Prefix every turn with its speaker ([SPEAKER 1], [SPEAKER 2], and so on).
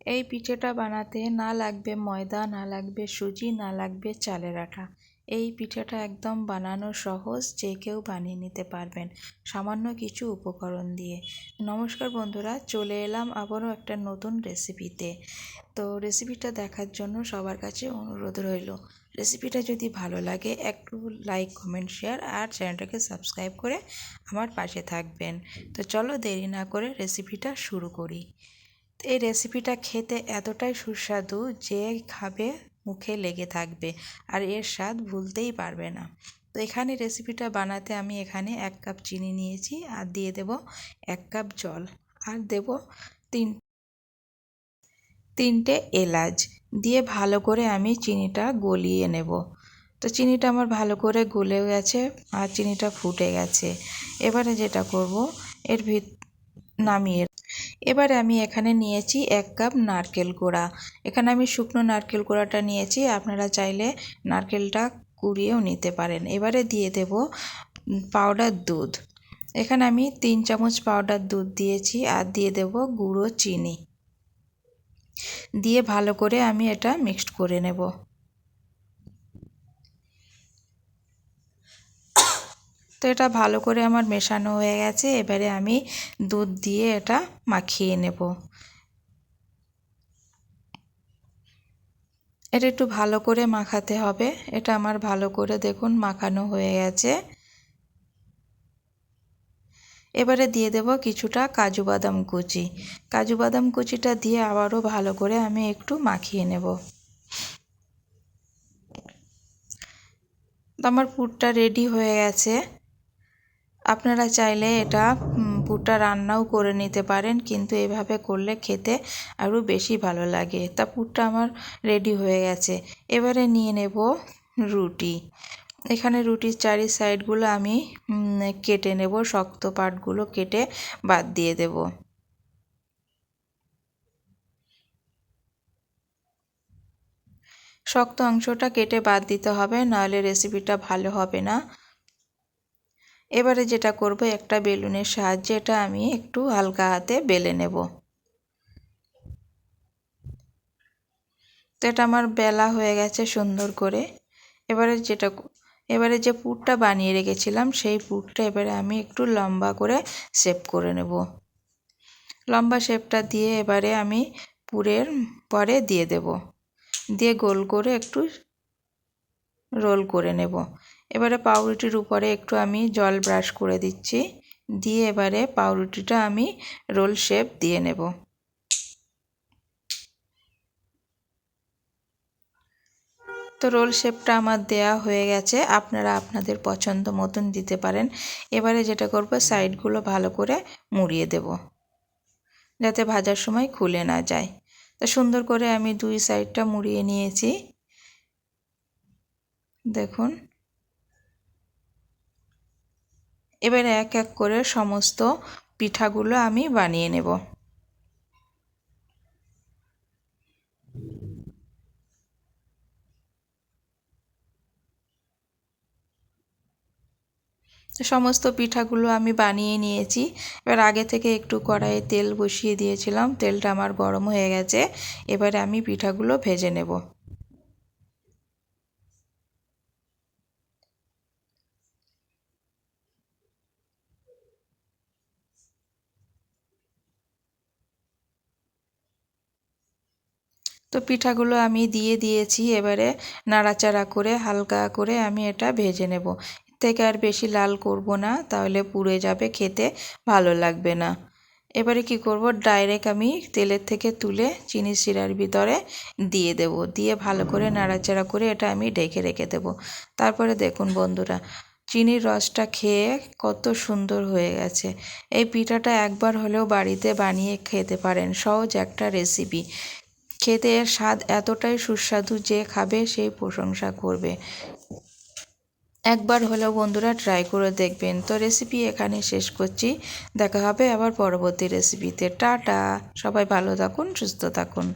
[SPEAKER 1] এই পিঠেটা বানাতে না লাগবে ময়দা, না লাগবে সুজি, না লাগবে চালের আটা। এই পিঠেটা একদম বানানো সহজ, যে কেউ বানিয়ে নিতে পারবেন সামান্য কিছু উপকরণ দিয়ে। নমস্কার বন্ধুরা, চলে এলাম আবারও একটা নতুন রেসিপিতে। তো রেসিপিটা দেখার জন্য সবার কাছে অনুরোধ রইল। রেসিপিটা যদি ভালো লাগে একটু লাইক, কমেন্ট, শেয়ার আর চ্যানেলটাকে সাবস্ক্রাইব করে আমার পাশে থাকবেন। তো চলো দেরি না করে রেসিপিটা শুরু করি। এই রেসিপিটা খেতে এতটাই সুস্বাদু যে খাবে মুখে লেগে থাকবে আর এর স্বাদ ভুলতেই পারবে না। তো এখানে রেসিপিটা বানাতে আমি এখানে 1 কাপ চিনি নিয়েছি আর দিয়ে দেব 1 কাপ জল আর দেব তিনটে এলাচ দিয়ে ভালো করে আমি চিনিটা গলিয়ে নেব। তো চিনিটা আমার ভালো করে গলে গেছে আর চিনিটা ফুটে গেছে। এবারে যেটা করব এর নামিয়ে এবারে আমি এখানে নিয়েছি 1 কাপ নারকেল কোড়া। এখানে আমি শুকনো নারকেল কোড়াটা নিয়েছি, আপনারা চাইলে নারকেলটা কুড়িয়েও নিতে পারেন। এবারে দিয়ে দেব পাউডার দুধ। এখানে আমি 3 চামচ পাউডার দুধ দিয়েছি আর দিয়ে দেব গুঁড়ো চিনি দিয়ে ভালো করে আমি এটা মিক্সড করে নেব। তো এটা ভালো করে আমার মেশানো হয়ে গেছে। এবারে আমি দুধ দিয়ে এটা মাখিয়ে নেব। এটা একটু ভালো করে মাখাতে হবে। এটা আমার ভালো করে দেখুন মাখানো হয়ে গেছে। এবারে দিয়ে দেব কিছুটা কাজু বাদাম কুচি। কাজু বাদাম কুচিটা দিয়ে আবারও ভালো করে আমি একটু মাখিয়ে নেব। আমার পুরটা রেডি হয়ে গেছে। আপনারা চাইলে এটা পুরটা রান্নাও করে নিতে পারেন, কিন্তু এভাবে করলে খেতে আরও বেশি ভালো লাগে। তা পুরটা আমার রেডি হয়ে গেছে। এবারে নিয়ে নেব রুটি। এখানে রুটির চারি সাইডগুলো আমি কেটে নেব, শক্ত পার্টগুলো কেটে বাদ দিয়ে দেব। শক্ত অংশটা কেটে বাদ দিতে হবে, নাহলে রেসিপিটা ভালো হবে না। এবারে যেটা করব একটা বেলুনের সাহায্যে এটা আমি একটু হালকা হাতে বেলে নেব। তো এটা আমার বেলা হয়ে গেছে সুন্দর করে। এবারে যে পুরটা বানিয়ে রেখেছিলাম সেই পুরটা এবারে আমি একটু লম্বা করে শেপ করে নেব। লম্বা শেপটা দিয়ে এবারে আমি পুরের পরে দিয়ে দেব, দিয়ে গোল করে একটু রোল করে নেব। এবারে পাউরুটির উপরে একটু আমি জল ব্রাশ করে দিচ্ছি, দিয়ে এবারে পাউরুটিটা আমি রোল শেপ দিয়ে নেব। তো রোল শেপটা আমার দেয়া হয়ে গেছে, আপনারা আপনাদের পছন্দ মতন দিতে পারেন। এবারে যেটা করব সাইডগুলো ভালো করে মুড়িয়ে দেব, যাতে ভাজার সময় খুলে না যায়। তো সুন্দর করে আমি 2 সাইডটা মুড়িয়ে নিয়েছি, দেখুন। এবারে এক এক করে সমস্ত পিঠাগুলো আমি বানিয়ে নেব। সমস্ত পিঠাগুলো আমি বানিয়ে নিয়েছি। এবার আগে থেকে একটু কড়াইয়ে তেল বসিয়ে দিয়েছিলাম, তেলটা আমার গরম হয়ে গেছে। এবারে আমি পিঠাগুলো ভেজে নেব। তো পিঠাগুলো আমি দিয়ে দিয়েছি, এবারে নাড়াচাড়া করে হালকা করে আমি এটা ভেজে নেব। এর থেকে আর বেশি লাল করব না, তাহলে পুড়ে যাবে, খেতে ভালো লাগবে না। এবারে কি করব, ডাইরেক্ট আমি তেলের থেকে তুলে চিনি শিরার ভিতরে দিয়ে দেব, দিয়ে ভালো করে নাড়াচাড়া করে এটা আমি ঢেকে রেখে দেব। তারপরে দেখুন বন্ধুরা, চিনির রসটা খেয়ে কত সুন্দর হয়ে গেছে। এই পিঠাটা একবার হলেও বাড়িতে বানিয়ে খেতে পারেন, সহজ একটা রেসিপি। খেতে এর স্বাদ এতটাই সুস্বাদু যে খাবে সেই প্রশংসা করবে। একবার হলেও বন্ধুরা ট্রাই করে দেখবেন। তো রেসিপি এখানে শেষ করছি, দেখা হবে আবার পরবর্তী রেসিপিতে। টাটা, সবাই ভালো থাকুন, সুস্থ থাকুন।